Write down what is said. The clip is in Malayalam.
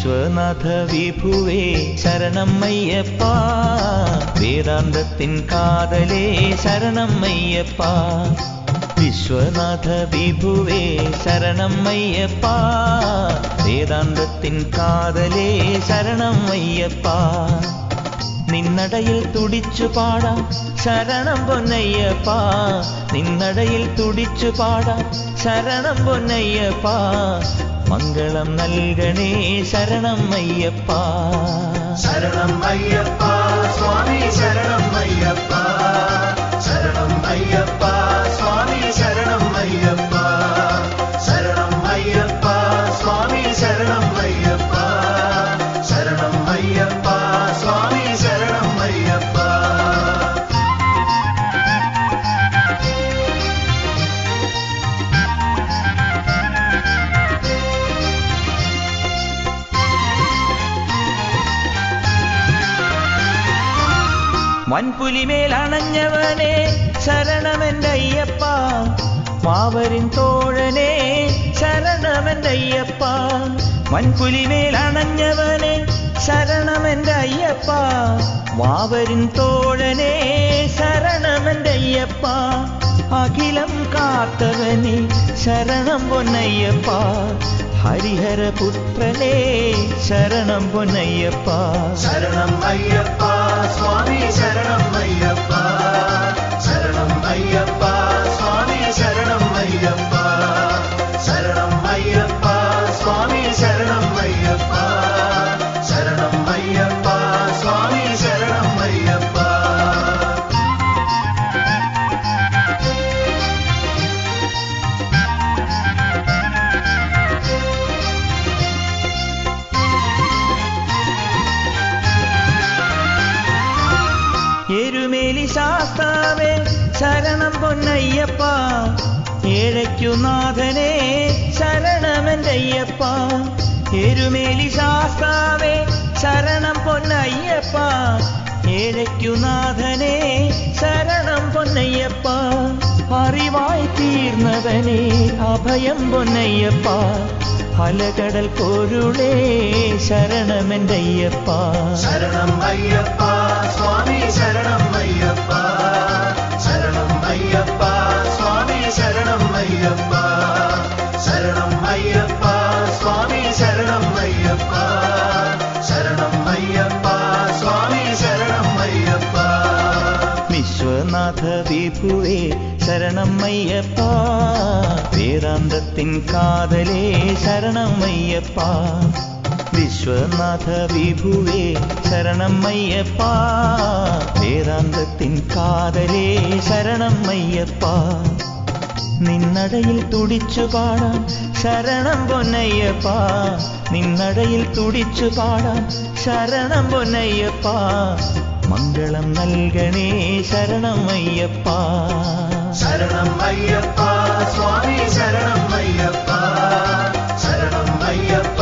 വിശ്വനാഥ വിഭുവേ ശരണം അയ്യപ്പ, വേദാന്തത്തിൻ കാതലേ ശരണം അയ്യപ്പ. വിശ്വനാഥ വിഭുവേ ശരണം അയ്യപ്പ, വേദാന്തത്തിൻ കാതലേ ശരണം അയ്യപ്പ. നിന്നടയിൽ തുടിച്ചു പാടാം ശരണം പൊന്നയ്യപ്പ, നിന്നടയിൽ തുടിച്ചു പാടാം ശരണം പൊന്നയ്യപ്പ. മംഗളം നൽകണേ ശരണം അയ്യപ്പ. ശരണം അയ്യപ്പ സ്വാമി ശരണം അയ്യപ്പ, ശരണം അയ്യപ്പ സ്വാമി ശരണം അയ്യപ്പ, ശരണം അയ്യപ്പ സ്വാമി ശരണം അയ്യപ്പ, ശരണം അയ്യപ്പ സ്വാമി ശരണം അയ്യപ്പ. വൻപുലിമേലണഞ്ഞവനെ ശരണമെന്റെ അയ്യപ്പ, മാവരിൻ തോഴനെ ശരണമെന്റെ അയ്യപ്പ. വൻപുലിമേലണഞ്ഞവനെ ശരണമെന്റെ അയ്യപ്പ, മാവരിൻ തോഴനെ ശരണമെന്റെ അയ്യപ്പ. അഖിലം കാത്തവനെ ശരണം പൊന്നയ്യപ്പ, ഹരിഹരപുത്രനെ ശരണം പൊന്നയ്യപ്പ. ശരണം അയ്യപ്പ സ്വാമി ശരണം അയ്യപ്പ, ശരണം അയ്യപ്പ സ്വാമി ശരണം അയ്യപ്പ, ശരണം അയ്യപ്പ സ്വാമി ശരണം അയ്യപ്പ, ശരണം അയ്യപ്പ സ്വാമി ശരണം അയ്യപ്പ. എരുമേലി ശാസ്താവേ ശരണം പൊന്നയ്യപ്പ, ഏഴയ്ക്കുനാഥനെ ശരണമെന്റെ അയ്യപ്പ. എരുമേലി ശാസ്താവേ ശരണം പൊന്നയ്യപ്പ, ഏഴയ്ക്കുനാഥനെ ശരണം പൊന്നയ്യപ്പ. അറിവായി തീർന്നവനെ അഭയം പൊന്നയ്യപ്പ, അലകടൽ പൊരുളേ ശരണമെന്റെ അയ്യപ്പ. ശരണം അയ്യപ്പ സ്വാമി ശരണം അയ്യപ്പ, ശരണം അയ്യപ്പ സ്വാമി ശരണം അയ്യപ്പ, ശരണം അയ്യപ്പ സ്വാമി ശരണം അയ്യപ്പ, ശരണം അയ്യപ്പ സ്വാമി ശരണം അയ്യപ്പ. വിശ്വനാഥ വിഭുവേ ശരണം അയ്യപ്പ, വേദാന്തത്തിൻ കാതലേ ശരണം അയ്യപ്പ. വിശ്വനാഥ വിഭുവേ ശരണം അയ്യപ്പ, വേദാന്തത്തിൻ കാതലേ ശരണം അയ്യപ്പ. നിന്നടയിൽ തുടിച്ചു പാടാം ശരണം പൊന്നയ്യപ്പ, നിന്നടയിൽ തുടിച്ചു പാടാം ശരണം പൊന്നയ്യപ്പ. മംഗളം നൽകണേ ശരണം അയ്യപ്പ. ശരണം അയ്യപ്പ സ്വാമി ശരണം അയ്യപ്പ, ശരണം അയ്യപ്പ